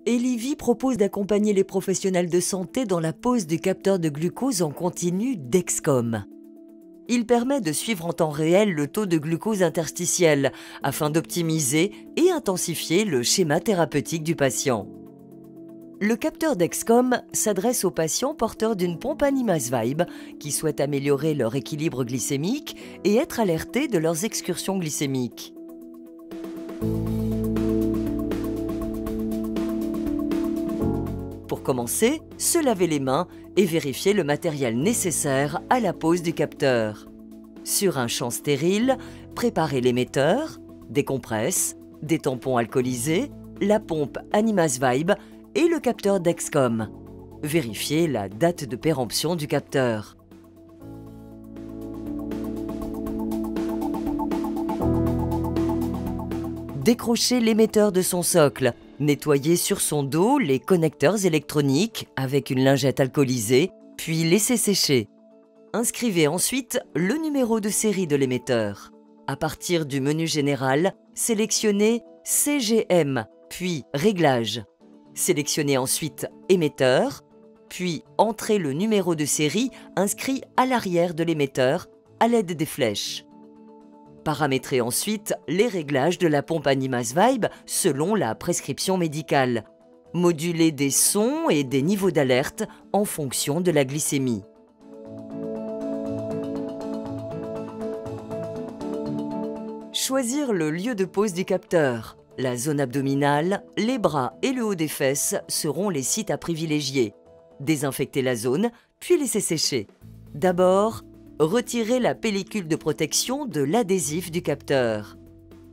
Elivie propose d'accompagner les professionnels de santé dans la pose du capteur de glucose en continu Dexcom. Il permet de suivre en temps réel le taux de glucose interstitiel afin d'optimiser et intensifier le schéma thérapeutique du patient. Le capteur Dexcom s'adresse aux patients porteurs d'une pompe Animas Vibe qui souhaitent améliorer leur équilibre glycémique et être alertés de leurs excursions glycémiques. Pour commencer, se laver les mains et vérifier le matériel nécessaire à la pose du capteur. Sur un champ stérile, préparez l'émetteur, des compresses, des tampons alcoolisés, la pompe Animas Vibe et le capteur Dexcom. Vérifiez la date de péremption du capteur. Décrochez l'émetteur de son socle. Nettoyez sur son dos les connecteurs électroniques avec une lingette alcoolisée, puis laissez sécher. Inscrivez ensuite le numéro de série de l'émetteur. À partir du menu général, sélectionnez CGM, puis Réglages. Sélectionnez ensuite Émetteur, puis entrez le numéro de série inscrit à l'arrière de l'émetteur à l'aide des flèches. Paramétrez ensuite les réglages de la pompe Animas Vibe selon la prescription médicale. Modulez des sons et des niveaux d'alerte en fonction de la glycémie. Choisir le lieu de pose du capteur. La zone abdominale, les bras et le haut des fesses seront les sites à privilégier. Désinfectez la zone, puis laissez sécher. D'abord, retirez la pellicule de protection de l'adhésif du capteur.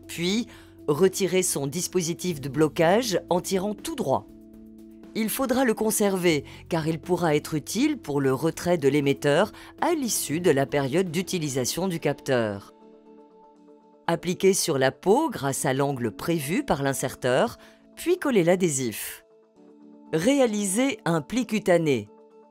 Puis, retirez son dispositif de blocage en tirant tout droit. Il faudra le conserver car il pourra être utile pour le retrait de l'émetteur à l'issue de la période d'utilisation du capteur. Appliquez sur la peau grâce à l'angle prévu par l'inserteur, puis collez l'adhésif. Réalisez un pli cutané.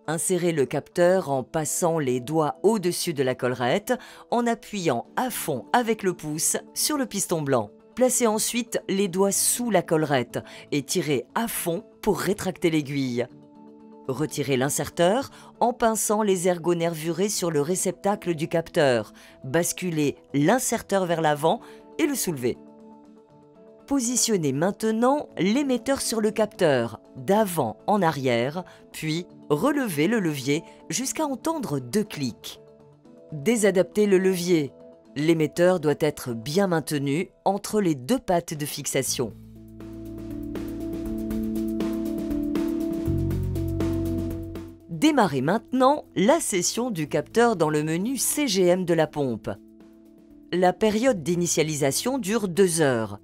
Insérez le capteur en passant les doigts au-dessus de la collerette, en appuyant à fond avec le pouce sur le piston blanc. Placez ensuite les doigts sous la collerette et tirez à fond pour rétracter l'aiguille. Retirez l'inserteur en pinçant les ergots nervurés sur le réceptacle du capteur. Basculez l'inserteur vers l'avant et le soulevez. Positionnez maintenant l'émetteur sur le capteur, d'avant en arrière, puis relevez le levier jusqu'à entendre 2 clics. Désadaptez le levier. L'émetteur doit être bien maintenu entre les 2 pattes de fixation. Démarrez maintenant la session du capteur dans le menu CGM de la pompe. La période d'initialisation dure 2 heures.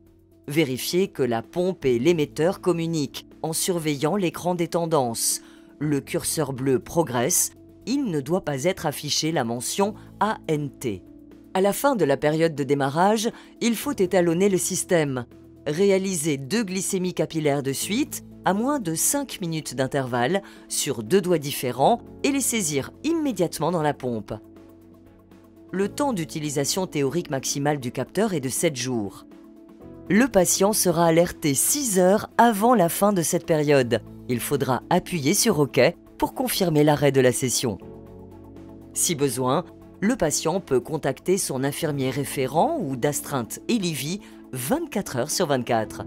Vérifiez que la pompe et l'émetteur communiquent en surveillant l'écran des tendances. Le curseur bleu progresse, il ne doit pas être affiché la mention ANT. À la fin de la période de démarrage, il faut étalonner le système. Réalisez 2 glycémies capillaires de suite, à moins de 5 minutes d'intervalle, sur 2 doigts différents et les saisir immédiatement dans la pompe. Le temps d'utilisation théorique maximale du capteur est de 7 jours. Le patient sera alerté 6 heures avant la fin de cette période. Il faudra appuyer sur OK pour confirmer l'arrêt de la session. Si besoin, le patient peut contacter son infirmier référent ou d'astreinte Elivie 24 heures sur 24.